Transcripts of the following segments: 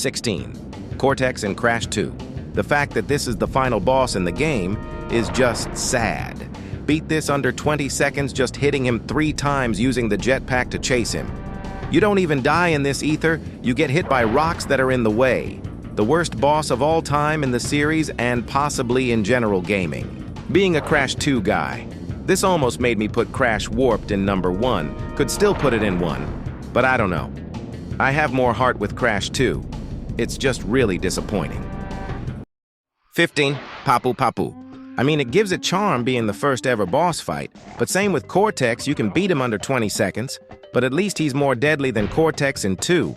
16. Cortex in Crash 2. The fact that this is the final boss in the game is just sad. Beat this under 20 seconds just hitting him 3 times using the jetpack to chase him. You don't even die in this ether, you get hit by rocks that are in the way. The worst boss of all time in the series and possibly in general gaming. Being a Crash 2 guy, this almost made me put Crash Warped in number 1. Could still put it in 1, but I don't know. I have more heart with Crash 2. It's just really disappointing. 15. Papu Papu. I mean, it gives it charm being the first ever boss fight, but same with Cortex, you can beat him under 20 seconds, but at least he's more deadly than Cortex in 2.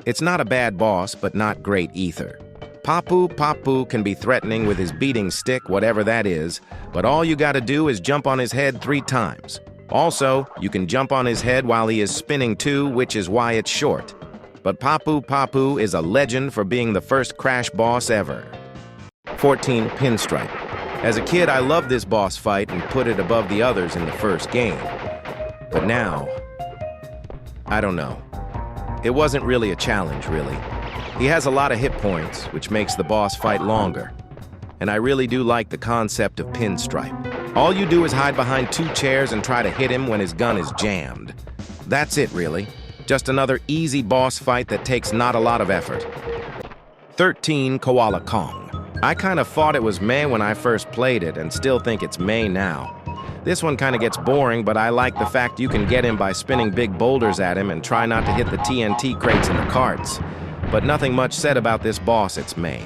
It's not a bad boss, but not great either. Papu Papu can be threatening with his beating stick, whatever that is, but all you gotta do is jump on his head 3 times. Also, you can jump on his head while he is spinning too, which is why it's short. But Papu Papu is a legend for being the first Crash boss ever. 14. Pinstripe. As a kid, I loved this boss fight and put it above the others in the first game. But now, I don't know. It wasn't really a challenge, really. He has a lot of hit points, which makes the boss fight longer. And I really do like the concept of Pinstripe. All you do is hide behind 2 chairs and try to hit him when his gun is jammed. That's it, really. Just another easy boss fight that takes not a lot of effort. 13. Koala Kong. I kind of thought it was meh when I first played it and still think it's meh now. This one kind of gets boring, but I like the fact you can get him by spinning big boulders at him and try not to hit the TNT crates in the carts. But nothing much said about this boss, it's meh.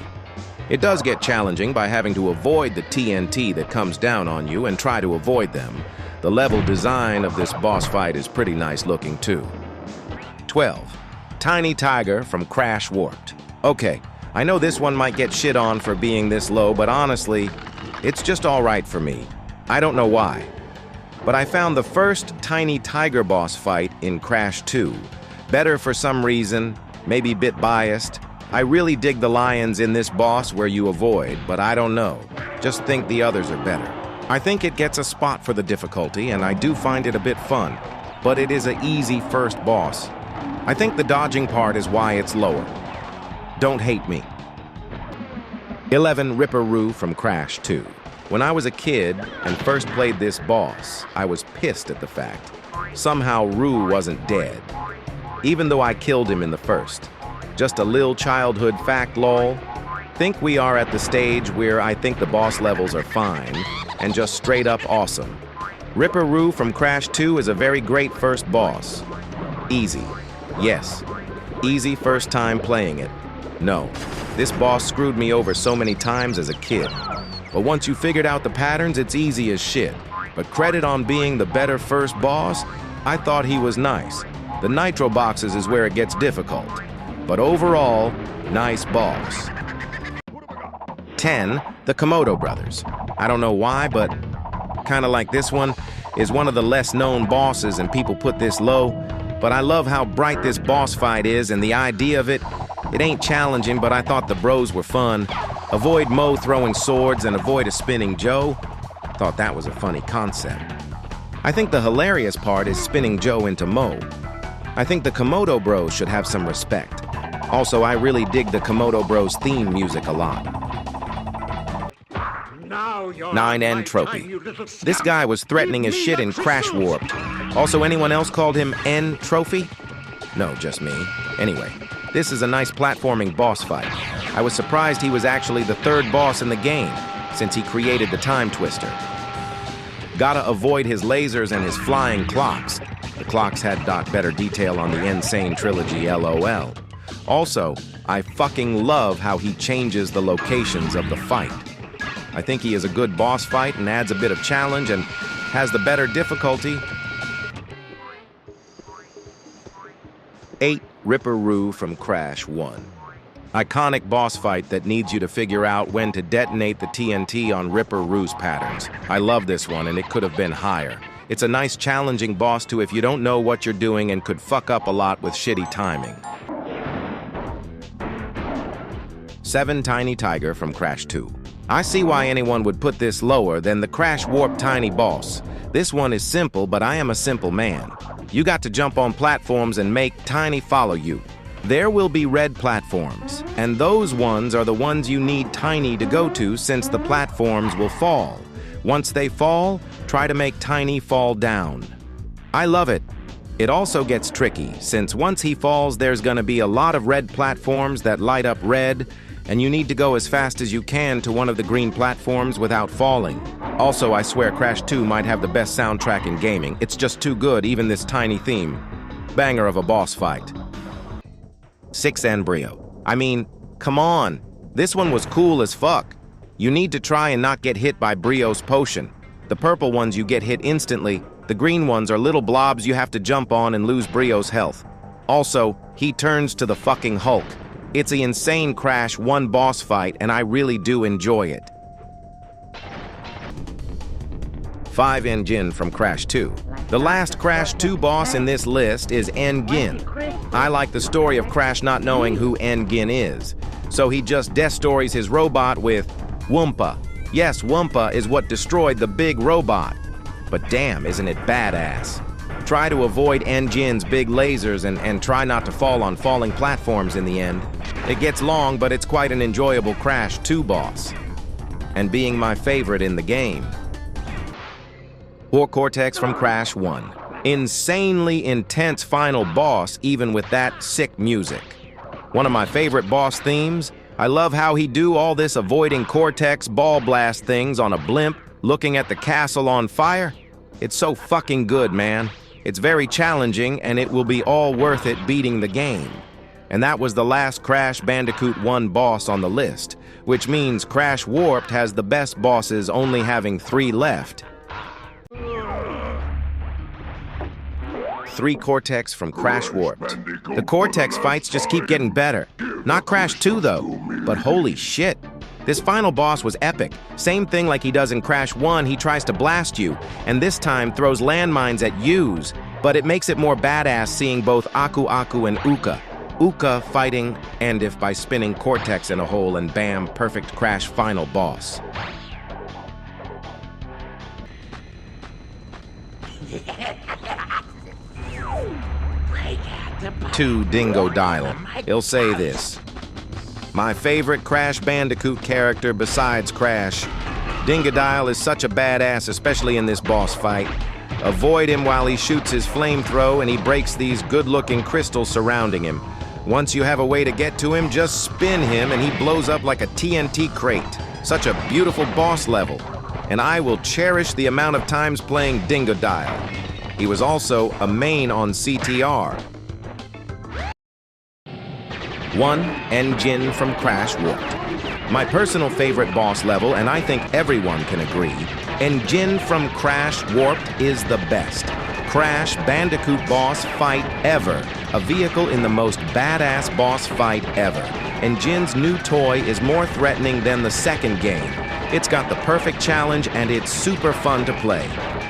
It does get challenging by having to avoid the TNT that comes down on you and try to avoid them. The level design of this boss fight is pretty nice looking too. 12. Tiny Tiger from Crash Warped. Okay, I know this one might get shit on for being this low, but honestly, it's just alright for me. I don't know why. But I found the first Tiny Tiger boss fight in Crash 2 better for some reason, maybe a bit biased. I really dig the lions in this boss where you avoid, but I don't know. Just think the others are better. I think it gets a spot for the difficulty, and I do find it a bit fun, but it is an easy first boss. I think the dodging part is why it's lower. Don't hate me. 11. Ripperoo from Crash 2. When I was a kid and first played this boss, I was pissed at the fact somehow Roo wasn't dead, even though I killed him in the first. Just a lil childhood fact, lol. Think we are at the stage where I think the boss levels are fine and just straight up awesome. Ripperoo from Crash 2 is a very great first boss. Easy. Yes. Easy first time playing it. No. This boss screwed me over so many times as a kid. But once you figured out the patterns, it's easy as shit. But credit on being the better first boss, I thought he was nice. The nitro boxes is where it gets difficult. But overall, nice boss. 10. The Komodo Brothers. I don't know why, but kinda like this one is one of the less known bosses and people put this low. But I love how bright this boss fight is and the idea of it. It ain't challenging, but I thought the bros were fun. Avoid Mo throwing swords and avoid a spinning Joe. Thought that was a funny concept. I think the hilarious part is spinning Joe into Mo. I think the Komodo Bros should have some respect. Also, I really dig the Komodo Bros theme music a lot. 9. N Trophy. This guy was threatening as shit in Crash Warped. Also, anyone else called him N Trophy? No, just me. Anyway, this is a nice platforming boss fight. I was surprised he was actually the 3rd boss in the game, since he created the Time Twister. Gotta avoid his lasers and his flying clocks. The clocks had better detail on the Insane Trilogy, LOL. Also, I fucking love how he changes the locations of the fight. I think he is a good boss fight and adds a bit of challenge and has the better difficulty. 8. Ripperoo from Crash 1. Iconic boss fight that needs you to figure out when to detonate the TNT on Ripperoo's patterns. I love this one and it could have been higher. It's a nice challenging boss too if you don't know what you're doing and could fuck up a lot with shitty timing. 7. Tiny Tiger from Crash 2. I see why anyone would put this lower than the Crash Warp Tiny Boss. This one is simple, but I am a simple man. You got to jump on platforms and make Tiny follow you. There will be red platforms, and those ones are the ones you need Tiny to go to since the platforms will fall. Once they fall, try to make Tiny fall down. I love it. It also gets tricky, since once he falls there's gonna be a lot of red platforms that light up red, and you need to go as fast as you can to one of the green platforms without falling. Also, I swear Crash 2 might have the best soundtrack in gaming. It's just too good, even this tiny theme. Banger of a boss fight. 6 Embryo. I mean, come on. This one was cool as fuck. You need to try and not get hit by Brio's potion. The purple ones you get hit instantly. The green ones are little blobs you have to jump on and lose Brio's health. Also, he turns to the fucking Hulk. It's an insane Crash 1 boss fight, and I really do enjoy it. 5 N-Gin from Crash 2. The last Crash 2 boss in this list is N-Gin. I like the story of Crash not knowing who N-Gin is, so he just destories his robot with Wumpa. Yes, Wumpa is what destroyed the big robot. But damn, isn't it badass? Try to avoid N-Gin's big lasers and try not to fall on falling platforms in the end. It gets long, but it's quite an enjoyable Crash 2 boss. And being my favorite in the game. Or Cortex from Crash 1. Insanely intense final boss, even with that sick music. One of my favorite boss themes. I love how he do all this avoiding Cortex ball blast things on a blimp, looking at the castle on fire. It's so fucking good, man. It's very challenging, and it will be all worth it beating the game. And that was the last Crash Bandicoot 1 boss on the list, which means Crash Warped has the best bosses, only having 3 left. 3 Cortex from Crash Warped. The Cortex fights just keep getting better. Not Crash 2 though, but holy shit. This final boss was epic. Same thing like he does in Crash 1, he tries to blast you, and this time throws landmines at yous, but it makes it more badass seeing both Aku Aku and Uka. Uka fighting, and if by spinning Cortex in a hole and bam, perfect Crash final boss. 2 Dingo Dial. He'll say this. My favorite Crash Bandicoot character besides Crash. Dingodile is such a badass, especially in this boss fight. Avoid him while he shoots his flamethrower and he breaks these good-looking crystals surrounding him. Once you have a way to get to him, just spin him and he blows up like a TNT crate. Such a beautiful boss level. And I will cherish the amount of times playing Dingodile. He was also a main on CTR. 1 N-Gin from Crash Warped. My personal favorite boss level, and I think everyone can agree, N-Gin from Crash Warped is the best. Crash Bandicoot boss fight ever. A vehicle in the most badass boss fight ever. N-Gin's new toy is more threatening than the second game. It's got the perfect challenge and it's super fun to play.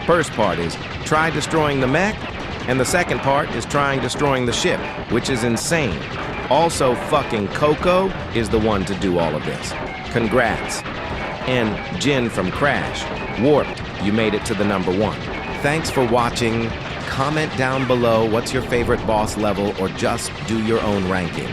First part is try destroying the mech, and the second part is trying destroying the ship, which is insane. Also, fucking Coco is the one to do all of this. Congrats. And Jin from Crash. Warped, you made it to the #1. Thanks for watching. Comment down below what's your favorite boss level or just do your own ranking.